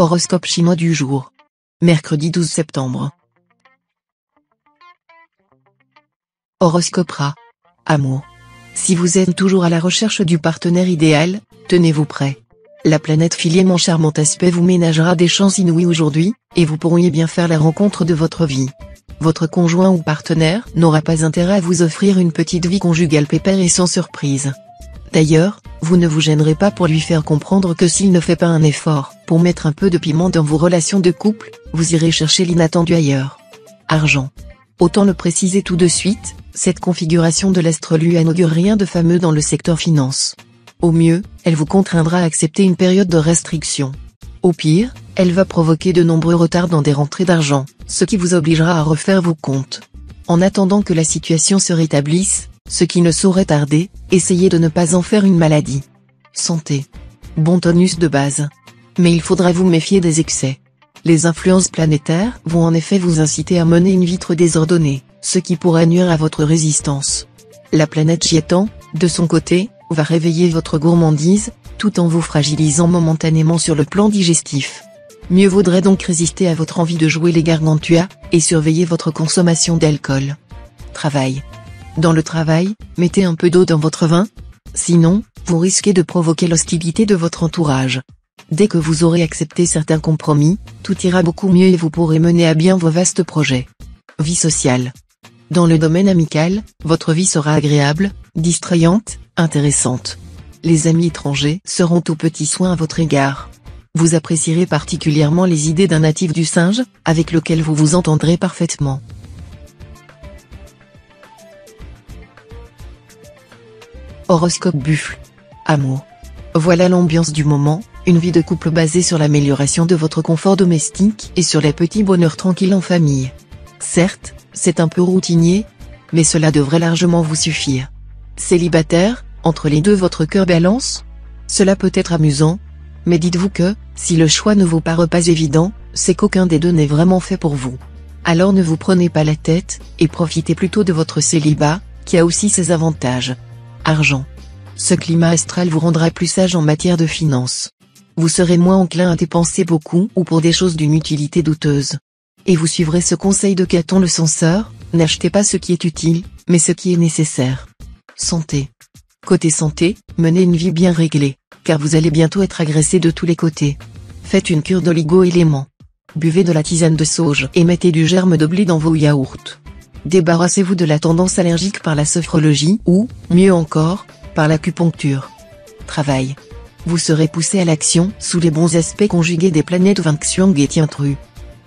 Horoscope chinois du jour. Mercredi 12 septembre. Horoscope Rat. Amour. Si vous êtes toujours à la recherche du partenaire idéal, tenez-vous prêt. La planète Philième en charmant aspect vous ménagera des chances inouïes aujourd'hui, et vous pourriez bien faire la rencontre de votre vie. Votre conjoint ou partenaire n'aura pas intérêt à vous offrir une petite vie conjugale pépère et sans surprise. D'ailleurs, vous ne vous gênerez pas pour lui faire comprendre que s'il ne fait pas un effort pour mettre un peu de piment dans vos relations de couple, vous irez chercher l'inattendu ailleurs. Argent. Autant le préciser tout de suite, cette configuration de l'astre lui n'augure rien de fameux dans le secteur finance. Au mieux, elle vous contraindra à accepter une période de restriction. Au pire, elle va provoquer de nombreux retards dans des rentrées d'argent, ce qui vous obligera à refaire vos comptes. En attendant que la situation se rétablisse, ce qui ne saurait tarder, essayez de ne pas en faire une maladie. Santé. Bon tonus de base. Mais il faudra vous méfier des excès. Les influences planétaires vont en effet vous inciter à mener une vie trop désordonnée, ce qui pourrait nuire à votre résistance. La planète Jiétan, de son côté, va réveiller votre gourmandise, tout en vous fragilisant momentanément sur le plan digestif. Mieux vaudrait donc résister à votre envie de jouer les gargantua, et surveiller votre consommation d'alcool. Travail. Dans le travail, mettez un peu d'eau dans votre vin. Sinon, vous risquez de provoquer l'hostilité de votre entourage. Dès que vous aurez accepté certains compromis, tout ira beaucoup mieux et vous pourrez mener à bien vos vastes projets. Vie sociale. Dans le domaine amical, votre vie sera agréable, distrayante, intéressante. Les amis étrangers seront tout petits soins à votre égard. Vous apprécierez particulièrement les idées d'un natif du singe, avec lequel vous vous entendrez parfaitement. Horoscope Buffle. Amour. Voilà l'ambiance du moment, une vie de couple basée sur l'amélioration de votre confort domestique et sur les petits bonheurs tranquilles en famille. Certes, c'est un peu routinier, mais cela devrait largement vous suffire. Célibataire, entre les deux votre cœur balance? Cela peut être amusant, mais dites-vous que, si le choix ne vous paraît pas évident, c'est qu'aucun des deux n'est vraiment fait pour vous. Alors ne vous prenez pas la tête, et profitez plutôt de votre célibat, qui a aussi ses avantages. Argent. Ce climat astral vous rendra plus sage en matière de finances. Vous serez moins enclin à dépenser beaucoup ou pour des choses d'une utilité douteuse. Et vous suivrez ce conseil de Caton le censeur, n'achetez pas ce qui est utile, mais ce qui est nécessaire. Santé. Côté santé, menez une vie bien réglée, car vous allez bientôt être agressé de tous les côtés. Faites une cure d'oligo-éléments. Buvez de la tisane de sauge et mettez du germe de blé dans vos yaourts. Débarrassez-vous de la tendance allergique par la sophrologie ou, mieux encore, par l'acupuncture. Travail. Vous serez poussé à l'action sous les bons aspects conjugués des planètes Wang et Tiantru.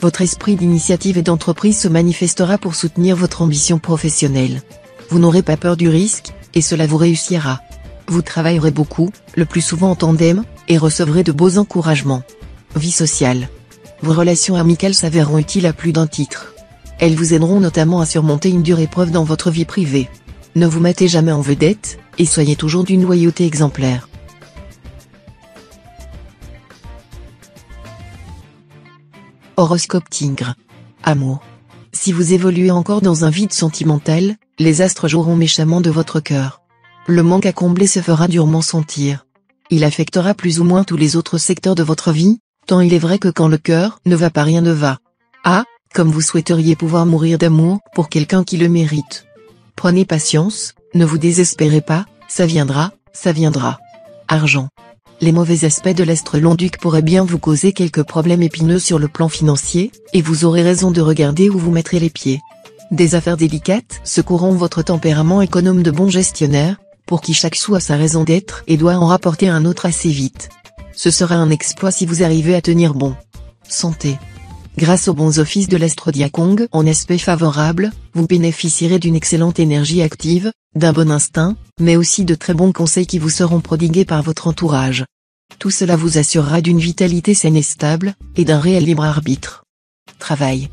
Votre esprit d'initiative et d'entreprise se manifestera pour soutenir votre ambition professionnelle. Vous n'aurez pas peur du risque, et cela vous réussira. Vous travaillerez beaucoup, le plus souvent en tandem, et recevrez de beaux encouragements. Vie sociale. Vos relations amicales s'avéreront utiles à plus d'un titre. Elles vous aideront notamment à surmonter une dure épreuve dans votre vie privée. Ne vous mettez jamais en vedette, et soyez toujours d'une loyauté exemplaire. Horoscope Tigre. Amour. Si vous évoluez encore dans un vide sentimental, les astres joueront méchamment de votre cœur. Le manque à combler se fera durement sentir. Il affectera plus ou moins tous les autres secteurs de votre vie, tant il est vrai que quand le cœur ne va pas rien ne va. Ah, comme vous souhaiteriez pouvoir mourir d'amour pour quelqu'un qui le mérite. Prenez patience, ne vous désespérez pas, ça viendra, ça viendra. Argent. Les mauvais aspects de l'astre Long-Duc pourraient bien vous causer quelques problèmes épineux sur le plan financier, et vous aurez raison de regarder où vous mettrez les pieds. Des affaires délicates secourront votre tempérament économe de bon gestionnaire, pour qui chaque sou a sa raison d'être et doit en rapporter un autre assez vite. Ce sera un exploit si vous arrivez à tenir bon. Santé. Grâce aux bons offices de l'astre Diakong en aspect favorable, vous bénéficierez d'une excellente énergie active, d'un bon instinct, mais aussi de très bons conseils qui vous seront prodigués par votre entourage. Tout cela vous assurera d'une vitalité saine et stable, et d'un réel libre arbitre. Travail.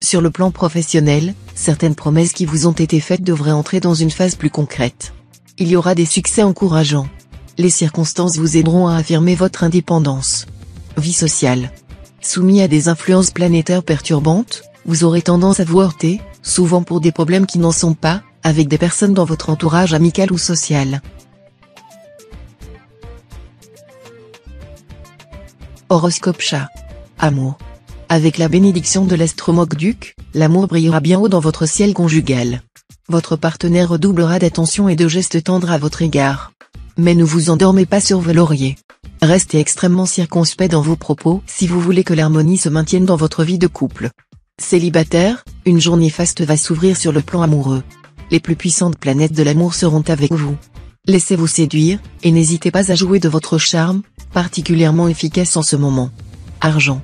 Sur le plan professionnel, certaines promesses qui vous ont été faites devraient entrer dans une phase plus concrète. Il y aura des succès encourageants. Les circonstances vous aideront à affirmer votre indépendance. Vie sociale. Soumis à des influences planétaires perturbantes, vous aurez tendance à vous heurter, souvent pour des problèmes qui n'en sont pas, avec des personnes dans votre entourage amical ou social. Horoscope Chat. Amour. Avec la bénédiction de l'astromokduc, l'amour brillera bien haut dans votre ciel conjugal. Votre partenaire redoublera d'attention et de gestes tendres à votre égard. Mais ne vous endormez pas sur vos lauriers. Restez extrêmement circonspect dans vos propos si vous voulez que l'harmonie se maintienne dans votre vie de couple. Célibataire, une journée faste va s'ouvrir sur le plan amoureux. Les plus puissantes planètes de l'amour seront avec vous. Laissez-vous séduire, et n'hésitez pas à jouer de votre charme, particulièrement efficace en ce moment. Argent.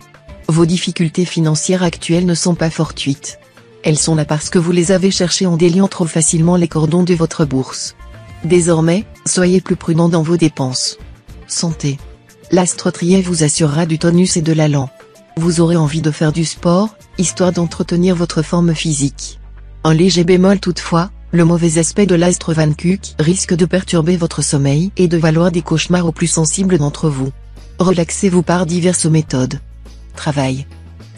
Vos difficultés financières actuelles ne sont pas fortuites. Elles sont là parce que vous les avez cherchées en déliant trop facilement les cordons de votre bourse. Désormais, soyez plus prudent dans vos dépenses. Santé. L'astre Trier vous assurera du tonus et de l'allant. Vous aurez envie de faire du sport, histoire d'entretenir votre forme physique. Un léger bémol toutefois, le mauvais aspect de l'astre Vankuk risque de perturber votre sommeil et de valoir des cauchemars aux plus sensibles d'entre vous. Relaxez-vous par diverses méthodes. Travail.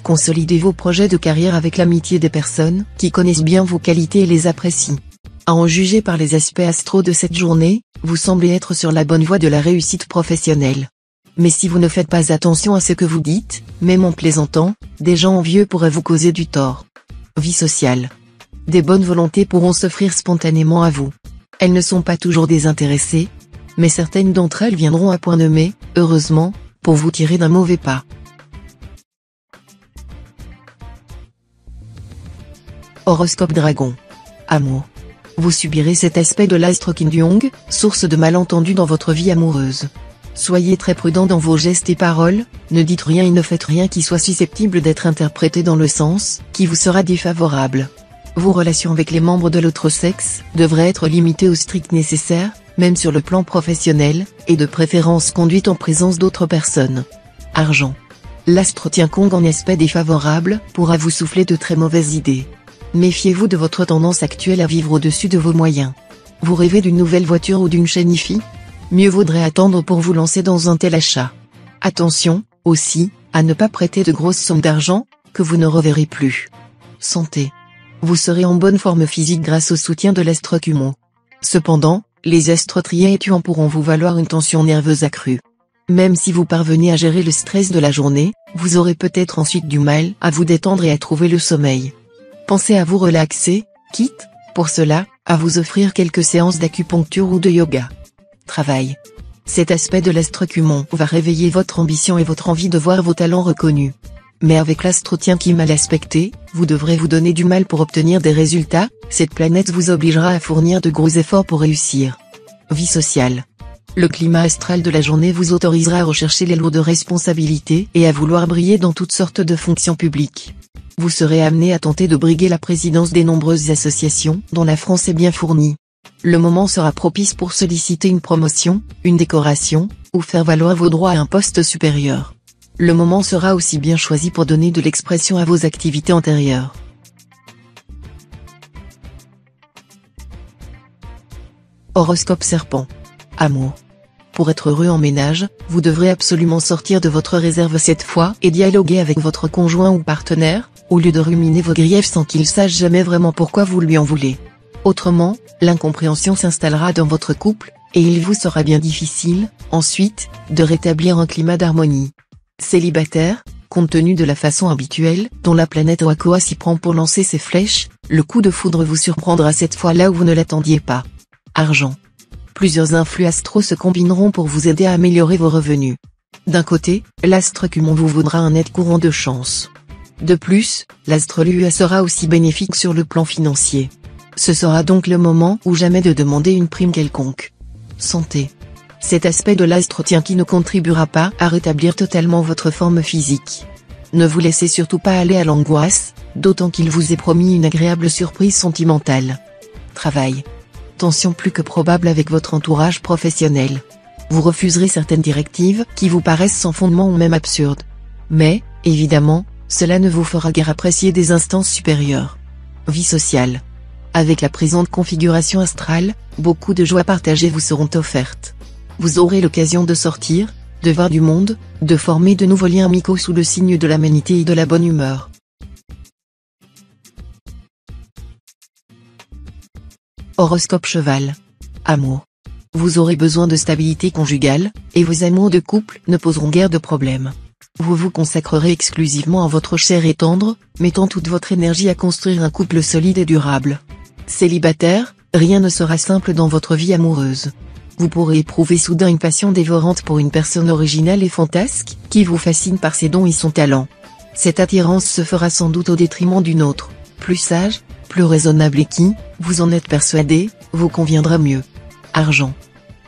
Consolidez vos projets de carrière avec l'amitié des personnes qui connaissent bien vos qualités et les apprécient. À en juger par les aspects astraux de cette journée, vous semblez être sur la bonne voie de la réussite professionnelle. Mais si vous ne faites pas attention à ce que vous dites, même en plaisantant, des gens envieux pourraient vous causer du tort. Vie sociale. Des bonnes volontés pourront s'offrir spontanément à vous. Elles ne sont pas toujours désintéressées, mais certaines d'entre elles viendront à point nommé, heureusement, pour vous tirer d'un mauvais pas. Horoscope Dragon. Amour. Vous subirez cet aspect de l'astre Kindyong, source de malentendus dans votre vie amoureuse. Soyez très prudent dans vos gestes et paroles, ne dites rien et ne faites rien qui soit susceptible d'être interprété dans le sens qui vous sera défavorable. Vos relations avec les membres de l'autre sexe devraient être limitées au strict nécessaire, même sur le plan professionnel, et de préférence conduites en présence d'autres personnes. Argent. L'astre Tiankong en aspect défavorable pourra vous souffler de très mauvaises idées. Méfiez-vous de votre tendance actuelle à vivre au-dessus de vos moyens. Vous rêvez d'une nouvelle voiture ou d'une chaîne hi-fi ? Mieux vaudrait attendre pour vous lancer dans un tel achat. Attention, aussi, à ne pas prêter de grosses sommes d'argent, que vous ne reverrez plus. Santé. Vous serez en bonne forme physique grâce au soutien de l'astre Kumon. Cependant, les astres Trier et Tuan pourront vous valoir une tension nerveuse accrue. Même si vous parvenez à gérer le stress de la journée, vous aurez peut-être ensuite du mal à vous détendre et à trouver le sommeil. Pensez à vous relaxer, quitte, pour cela, à vous offrir quelques séances d'acupuncture ou de yoga. Travail. Cet aspect de l'astre Kumon va réveiller votre ambition et votre envie de voir vos talents reconnus. Mais avec l'astre Tien qui mal aspecté, vous devrez vous donner du mal pour obtenir des résultats, cette planète vous obligera à fournir de gros efforts pour réussir. Vie sociale. Le climat astral de la journée vous autorisera à rechercher les lourdes responsabilités et à vouloir briller dans toutes sortes de fonctions publiques. Vous serez amené à tenter de briguer la présidence des nombreuses associations dont la France est bien fournie. Le moment sera propice pour solliciter une promotion, une décoration, ou faire valoir vos droits à un poste supérieur. Le moment sera aussi bien choisi pour donner de l'expression à vos activités antérieures. Horoscope Serpent. Amour. Pour être heureux en ménage, vous devrez absolument sortir de votre réserve cette fois et dialoguer avec votre conjoint ou partenaire, au lieu de ruminer vos griefs sans qu'il sache jamais vraiment pourquoi vous lui en voulez. Autrement, l'incompréhension s'installera dans votre couple, et il vous sera bien difficile, ensuite, de rétablir un climat d'harmonie. Célibataire, compte tenu de la façon habituelle dont la planète Oakoa s'y prend pour lancer ses flèches, le coup de foudre vous surprendra cette fois là où vous ne l'attendiez pas. Argent. Plusieurs influx astraux se combineront pour vous aider à améliorer vos revenus. D'un côté, l'astre Kumon vous vaudra un net courant de chance. De plus, l'astre Lua sera aussi bénéfique sur le plan financier. Ce sera donc le moment ou jamais de demander une prime quelconque. Santé. Cet aspect de l'astre Tien qui ne contribuera pas à rétablir totalement votre forme physique. Ne vous laissez surtout pas aller à l'angoisse, d'autant qu'il vous est promis une agréable surprise sentimentale. Travail. Tension plus que probable avec votre entourage professionnel. Vous refuserez certaines directives qui vous paraissent sans fondement ou même absurdes. Mais, évidemment, cela ne vous fera guère apprécier des instances supérieures. Vie sociale. Avec la présente configuration astrale, beaucoup de joies partagées vous seront offertes. Vous aurez l'occasion de sortir, de voir du monde, de former de nouveaux liens amicaux sous le signe de l'aménité et de la bonne humeur. Horoscope Cheval. Amour. Vous aurez besoin de stabilité conjugale, et vos amours de couple ne poseront guère de problème. Vous vous consacrerez exclusivement à votre chair et tendre, mettant toute votre énergie à construire un couple solide et durable. Célibataire, rien ne sera simple dans votre vie amoureuse. Vous pourrez éprouver soudain une passion dévorante pour une personne originale et fantasque, qui vous fascine par ses dons et son talent. Cette attirance se fera sans doute au détriment d'une autre, plus sage, plus raisonnable et qui, vous en êtes persuadé, vous conviendra mieux. Argent.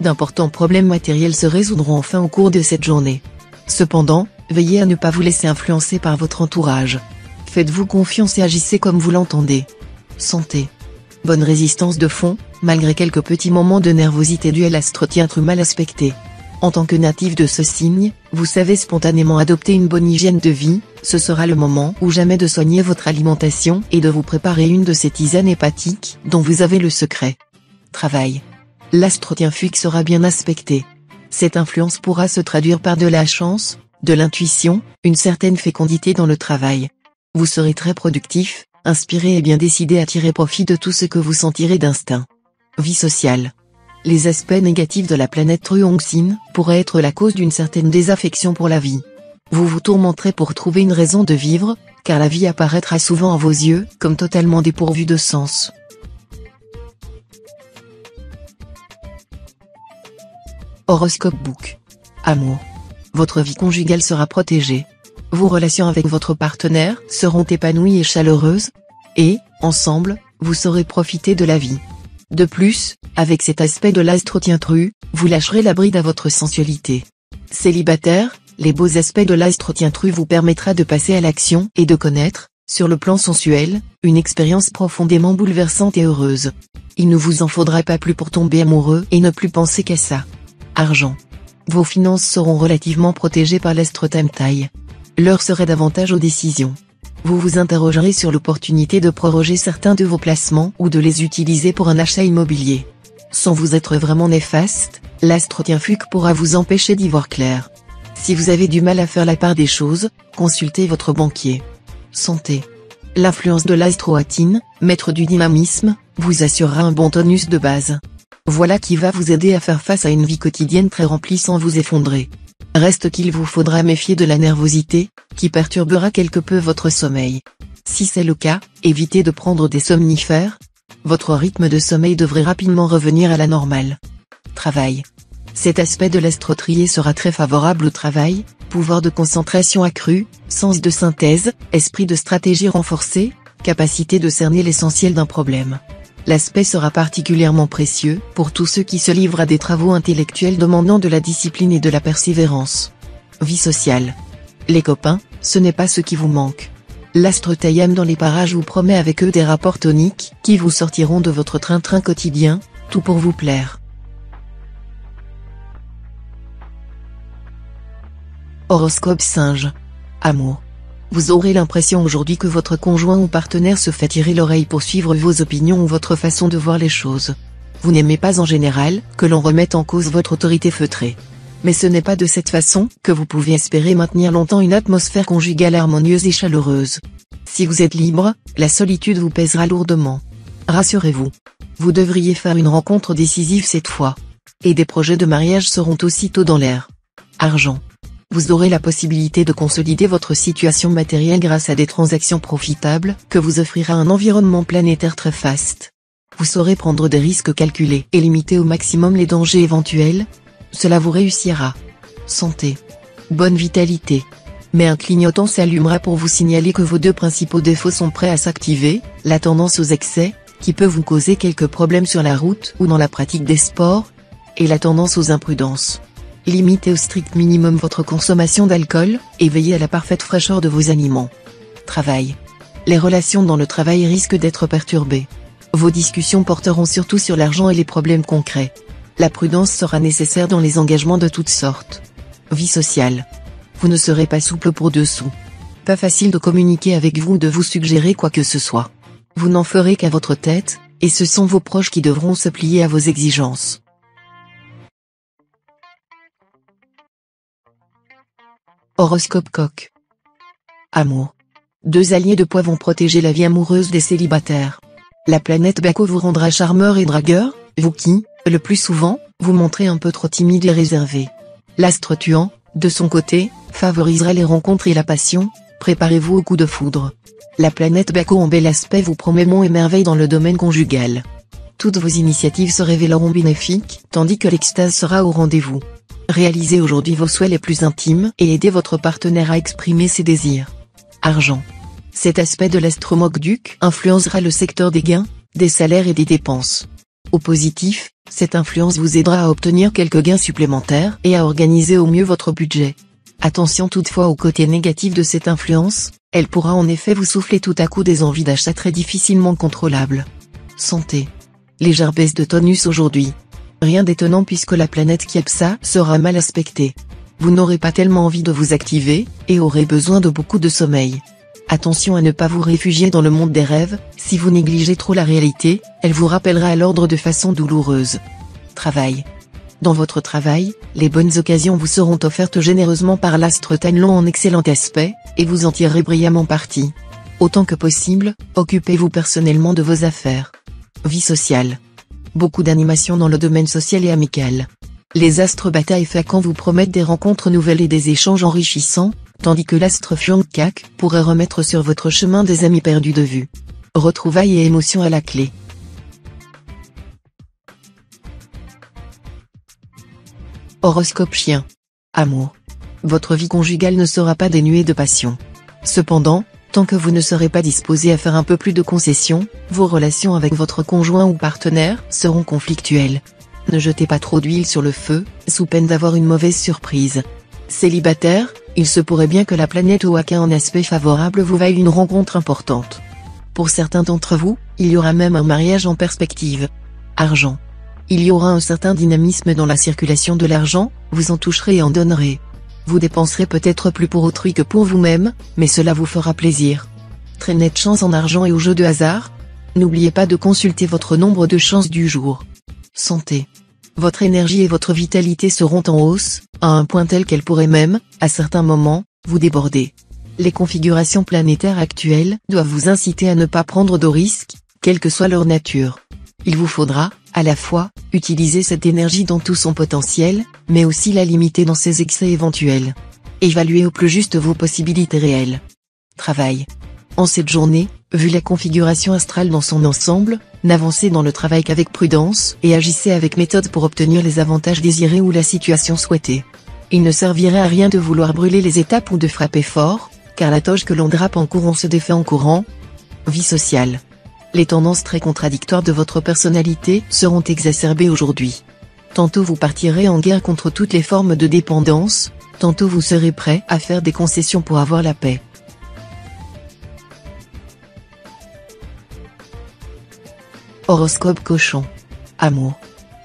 D'importants problèmes matériels se résoudront enfin au cours de cette journée. Cependant, veillez à ne pas vous laisser influencer par votre entourage. Faites-vous confiance et agissez comme vous l'entendez. Santé. Bonne résistance de fond, malgré quelques petits moments de nervosité dus à l'astro-tientre mal aspecté. En tant que natif de ce signe, vous savez spontanément adopter une bonne hygiène de vie, ce sera le moment ou jamais de soigner votre alimentation et de vous préparer une de ces tisanes hépatiques dont vous avez le secret. Travail. L'astro-tien fugue sera bien aspecté. Cette influence pourra se traduire par de la chance, de l'intuition, une certaine fécondité dans le travail. Vous serez très productif, inspiré et bien décidé à tirer profit de tout ce que vous sentirez d'instinct. Vie sociale. Les aspects négatifs de la planète Truongsin pourraient être la cause d'une certaine désaffection pour la vie. Vous vous tourmenterez pour trouver une raison de vivre, car la vie apparaîtra souvent à vos yeux comme totalement dépourvue de sens. Horoscope Book. Amour. Votre vie conjugale sera protégée. Vos relations avec votre partenaire seront épanouies et chaleureuses. Et, ensemble, vous saurez profiter de la vie. De plus, avec cet aspect de l'astro-tien-tru, vous lâcherez la bride à votre sensualité. Célibataire, les beaux aspects de l'astro-tien-tru vous permettra de passer à l'action et de connaître, sur le plan sensuel, une expérience profondément bouleversante et heureuse. Il ne vous en faudra pas plus pour tomber amoureux et ne plus penser qu'à ça. Argent. Vos finances seront relativement protégées par l'astro-tam-tai. L'heure serait davantage aux décisions. Vous vous interrogerez sur l'opportunité de proroger certains de vos placements ou de les utiliser pour un achat immobilier. Sans vous être vraiment néfaste, l'astro-tien-fugue pourra vous empêcher d'y voir clair. Si vous avez du mal à faire la part des choses, consultez votre banquier. Santé. L'influence de l'astro-atine, maître du dynamisme, vous assurera un bon tonus de base. Voilà qui va vous aider à faire face à une vie quotidienne très remplie sans vous effondrer. Reste qu'il vous faudra méfier de la nervosité, qui perturbera quelque peu votre sommeil. Si c'est le cas, évitez de prendre des somnifères. Votre rythme de sommeil devrait rapidement revenir à la normale. Travail. Cet aspect de l'astro-trié sera très favorable au travail, pouvoir de concentration accru, sens de synthèse, esprit de stratégie renforcé, capacité de cerner l'essentiel d'un problème. L'aspect sera particulièrement précieux pour tous ceux qui se livrent à des travaux intellectuels demandant de la discipline et de la persévérance. Vie sociale. Les copains, ce n'est pas ce qui vous manque. L'astro-taïam dans les parages vous promet avec eux des rapports toniques qui vous sortiront de votre train-train quotidien, tout pour vous plaire. Horoscope singe. Amour. Vous aurez l'impression aujourd'hui que votre conjoint ou partenaire se fait tirer l'oreille pour suivre vos opinions ou votre façon de voir les choses. Vous n'aimez pas en général que l'on remette en cause votre autorité feutrée. Mais ce n'est pas de cette façon que vous pouvez espérer maintenir longtemps une atmosphère conjugale harmonieuse et chaleureuse. Si vous êtes libre, la solitude vous pèsera lourdement. Rassurez-vous. Vous devriez faire une rencontre décisive cette fois. Et des projets de mariage seront aussitôt dans l'air. Argent. Vous aurez la possibilité de consolider votre situation matérielle grâce à des transactions profitables que vous offrira un environnement planétaire très faste. Vous saurez prendre des risques calculés et limiter au maximum les dangers éventuels. Cela vous réussira. Santé. Bonne vitalité. Mais un clignotant s'allumera pour vous signaler que vos deux principaux défauts sont prêts à s'activer, la tendance aux excès, qui peut vous causer quelques problèmes sur la route ou dans la pratique des sports, et la tendance aux imprudences. Limitez au strict minimum votre consommation d'alcool, et veillez à la parfaite fraîcheur de vos aliments. Travail. Les relations dans le travail risquent d'être perturbées. Vos discussions porteront surtout sur l'argent et les problèmes concrets. La prudence sera nécessaire dans les engagements de toutes sortes. Vie sociale. Vous ne serez pas souple pour dessous. Pas facile de communiquer avec vous ou de vous suggérer quoi que ce soit. Vous n'en ferez qu'à votre tête, et ce sont vos proches qui devront se plier à vos exigences. Horoscope coq. Amour. Deux alliés de poids vont protéger la vie amoureuse des célibataires. La planète Baco vous rendra charmeur et dragueur, vous qui, le plus souvent, vous montrez un peu trop timide et réservé. L'astre tuant, de son côté, favorisera les rencontres et la passion. Préparez-vous au coup de foudre. La planète Baco en bel aspect vous promet monts et merveilles dans le domaine conjugal. Toutes vos initiatives se révéleront bénéfiques, tandis que l'extase sera au rendez-vous. Réalisez aujourd'hui vos souhaits les plus intimes et aidez votre partenaire à exprimer ses désirs. Argent. Cet aspect de l'astromogduc influencera le secteur des gains, des salaires et des dépenses. Au positif, cette influence vous aidera à obtenir quelques gains supplémentaires et à organiser au mieux votre budget. Attention toutefois au côté négatif de cette influence, elle pourra en effet vous souffler tout à coup des envies d'achat très difficilement contrôlables. Santé. Légère baisse de tonus aujourd'hui. Rien d'étonnant puisque la planète Kiepsa sera mal aspectée. Vous n'aurez pas tellement envie de vous activer, et aurez besoin de beaucoup de sommeil. Attention à ne pas vous réfugier dans le monde des rêves, si vous négligez trop la réalité, elle vous rappellera à l'ordre de façon douloureuse. Travail. Dans votre travail, les bonnes occasions vous seront offertes généreusement par l'astre Tanlon en excellent aspect, et vous en tirerez brillamment parti. Autant que possible, occupez-vous personnellement de vos affaires. Vie sociale. Beaucoup d'animation dans le domaine social et amical. Les astres Bata et Fakan vous promettent des rencontres nouvelles et des échanges enrichissants, tandis que l'astre Fyonkak pourrait remettre sur votre chemin des amis perdus de vue. Retrouvailles et émotions à la clé. Horoscope Chien. Amour. Votre vie conjugale ne sera pas dénuée de passion. Cependant, tant que vous ne serez pas disposé à faire un peu plus de concessions, vos relations avec votre conjoint ou partenaire seront conflictuelles. Ne jetez pas trop d'huile sur le feu, sous peine d'avoir une mauvaise surprise. Célibataire, il se pourrait bien que la planète Oaka en aspect favorable vous vaille une rencontre importante. Pour certains d'entre vous, il y aura même un mariage en perspective. Argent. Il y aura un certain dynamisme dans la circulation de l'argent, vous en toucherez et en donnerez. Vous dépenserez peut-être plus pour autrui que pour vous-même, mais cela vous fera plaisir. Très nette chance en argent et au jeu de hasard. N'oubliez pas de consulter votre nombre de chances du jour. Santé. Votre énergie et votre vitalité seront en hausse, à un point tel qu'elles pourraient même, à certains moments, vous déborder. Les configurations planétaires actuelles doivent vous inciter à ne pas prendre de risques, quelle que soit leur nature. Il vous faudra, à la fois, utiliser cette énergie dans tout son potentiel, mais aussi la limiter dans ses excès éventuels. Évaluez au plus juste vos possibilités réelles. Travail. En cette journée, vu la configuration astrale dans son ensemble, n'avancez dans le travail qu'avec prudence et agissez avec méthode pour obtenir les avantages désirés ou la situation souhaitée. Il ne servirait à rien de vouloir brûler les étapes ou de frapper fort, car la toge que l'on drape en courant se défait en courant. Vie sociale. Les tendances très contradictoires de votre personnalité seront exacerbées aujourd'hui. Tantôt vous partirez en guerre contre toutes les formes de dépendance, tantôt vous serez prêt à faire des concessions pour avoir la paix. Horoscope Cochon. Amour.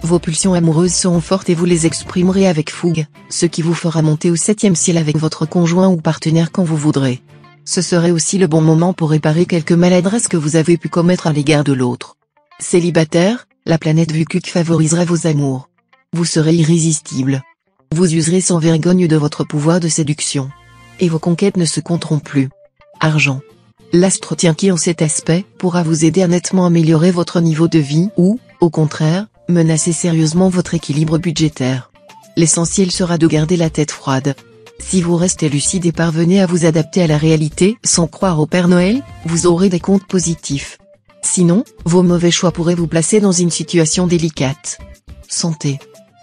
Vos pulsions amoureuses seront fortes et vous les exprimerez avec fougue, ce qui vous fera monter au 7e ciel avec votre conjoint ou partenaire quand vous voudrez. Ce serait aussi le bon moment pour réparer quelques maladresses que vous avez pu commettre à l'égard de l'autre. Célibataire, la planète Vukuk favorisera vos amours. Vous serez irrésistible. Vous userez sans vergogne de votre pouvoir de séduction. Et vos conquêtes ne se compteront plus. Argent. L'astre Tienki en cet aspect pourra vous aider à nettement améliorer votre niveau de vie ou, au contraire, menacer sérieusement votre équilibre budgétaire. L'essentiel sera de garder la tête froide. Si vous restez lucide et parvenez à vous adapter à la réalité sans croire au Père Noël, vous aurez des comptes positifs. Sinon, vos mauvais choix pourraient vous placer dans une situation délicate. Santé.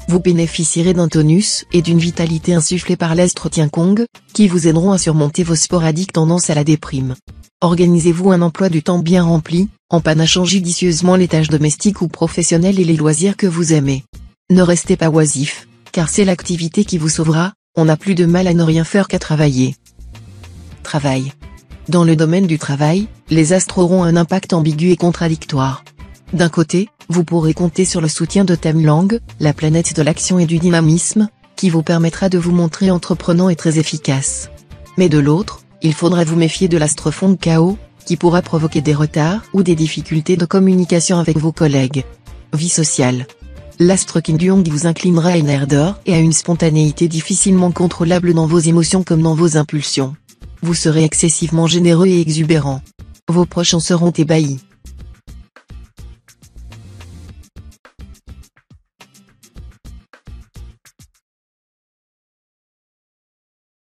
Vous bénéficierez d'un tonus et d'une vitalité insufflée par l'astre Tiankong, qui vous aideront à surmonter vos sporadiques tendances à la déprime. Organisez-vous un emploi du temps bien rempli, en panachant judicieusement les tâches domestiques ou professionnelles et les loisirs que vous aimez. Ne restez pas oisif, car c'est l'activité qui vous sauvera, on n'a plus de mal à ne rien faire qu'à travailler. Travail. Dans le domaine du travail, les astres auront un impact ambigu et contradictoire. D'un côté, vous pourrez compter sur le soutien de Tamlang, la planète de l'action et du dynamisme, qui vous permettra de vous montrer entreprenant et très efficace. Mais de l'autre, il faudra vous méfier de l'astre fond de chaos, qui pourra provoquer des retards ou des difficultés de communication avec vos collègues. Vie sociale. L'astre Kinduong vous inclinera à une ardeur et à une spontanéité difficilement contrôlable dans vos émotions comme dans vos impulsions. Vous serez excessivement généreux et exubérant. Vos proches en seront ébahis.